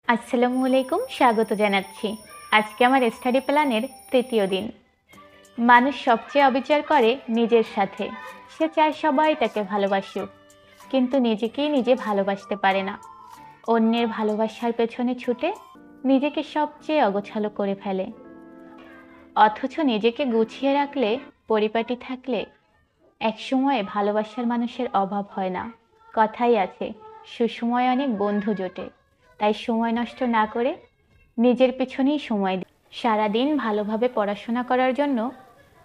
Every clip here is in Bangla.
আসসালামু আলাইকুম, স্বাগত জানাচ্ছি। আজকে আমার স্টাডি প্ল্যানের তৃতীয় দিন। মানুষ সবচেয়ে অবিচার করে নিজের সাথে। সে চায় সবাই তাকে ভালোবাসুক, কিন্তু নিজেকেই নিজে ভালোবাসতে পারে না। অন্যের ভালোবাসার পেছনে ছুটে নিজেকে সবচেয়ে অগোছালো করে ফেলে। অথচ নিজেকে গুছিয়ে রাখলে, পরিপাটি থাকলে একসময়ে ভালোবাসার মানুষের অভাব হয় না। কথাই আছে, সুসময়ে অনেক বন্ধু জোটে। তাই সময় নষ্ট না করে নিজের পেছনেই সময় দিই। সারাদিন ভালোভাবে পড়াশোনা করার জন্য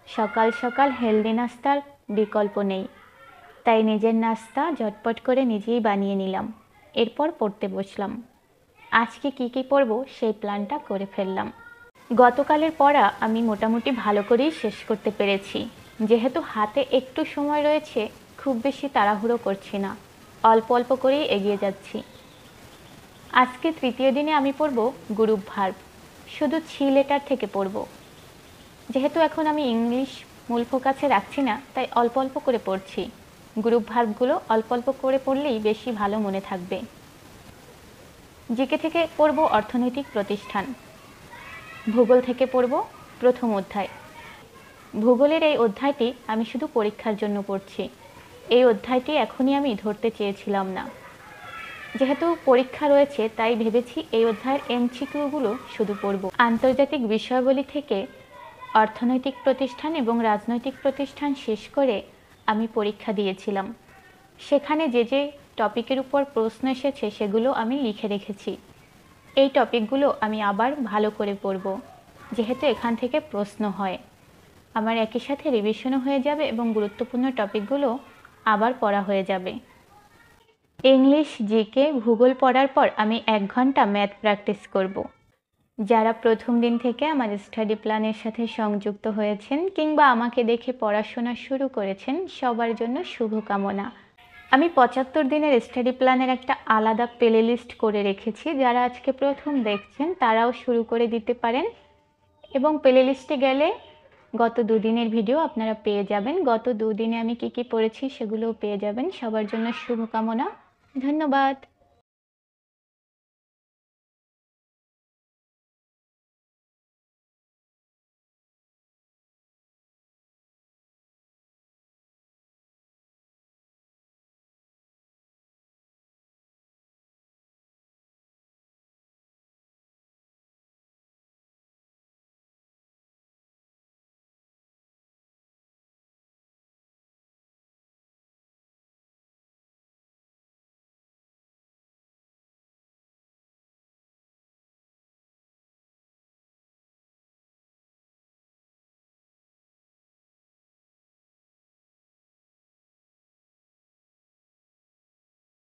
সকাল সকাল হেলদি নাস্তার বিকল্প নেই। তাই নিজের নাস্তা ঝটপট করে নিজেই বানিয়ে নিলাম। এরপর পড়তে বসলাম। আজকে কি পড়ব সেই প্ল্যানটা করে ফেললাম। গতকালের পড়া আমি মোটামুটি ভালো করেই শেষ করতে পেরেছি। যেহেতু হাতে একটু সময় রয়েছে, খুব বেশি তাড়াহুড়ো করছি না, অল্প অল্প করেই এগিয়ে যাচ্ছি। আজকে তৃতীয় দিনে আমি পড়ব গ্রুপ ভার্ব। শুধু ছি লেটার থেকে পড়ব। যেহেতু এখন আমি ইংলিশ মূল ফোকাসে রাখছি না, তাই অল্প অল্প করে পড়ছি। গ্রুপ ভার্বগুলো অল্প অল্প করে পড়লেই বেশি ভালো মনে থাকবে। জিকে থেকে পড়ব অর্থনৈতিক প্রতিষ্ঠান। ভূগোল থেকে পড়ব প্রথম অধ্যায়। ভূগোলের এই অধ্যায়টি আমি শুধু পরীক্ষার জন্য পড়ছি। এই অধ্যায়টি এখনই আমি ধরতে চেয়েছিলাম না। যেহেতু পরীক্ষা রয়েছে, তাই ভেবেছি এই অধ্যায়ের এমসিকিউগুলো শুধু পড়ব। আন্তর্জাতিক বিষয়াবলী থেকে অর্থনৈতিক প্রতিষ্ঠান এবং রাজনৈতিক প্রতিষ্ঠান শেষ করে আমি পরীক্ষা দিয়েছিলাম। সেখানে যে টপিকের উপর প্রশ্ন এসেছে সেগুলো আমি লিখে রেখেছি। এই টপিকগুলো আমি আবার ভালো করে পড়ব, যেহেতু এখান থেকে প্রশ্ন হয়। আমার একই সাথে রিভিশনও হয়ে যাবে এবং গুরুত্বপূর্ণ টপিকগুলো আবার পড়া হয়ে যাবে। ইংলিশ, জিকে, ভূগোল পড়ার পর আমি 1 ঘন্টা ম্যাথ প্র্যাকটিস করব। যারা প্রথম দিন থেকে আমার স্টাডি প্ল্যানের সাথে সংযুক্ত হয়েছেন কিংবা আমাকে দেখে পড়াশোনা শুরু করেছেন, সবার জন্য শুভকামনা। আমি 75 দিনের স্টাডি প্ল্যানের একটা আলাদা প্লে লিস্ট করে রেখেছি। যারা আজকে প্রথম দেখছেন তারাও শুরু করে দিতে পারেন, এবং প্লে লিস্টে গেলে গত 2 দিনের ভিডিও আপনারা পেয়ে যাবেন। গত 2 দিনে আমি কি পড়েছি সেগুলোও পেয়ে যাবেন। সবার জন্য শুভকামনা। ধন্যবাদ।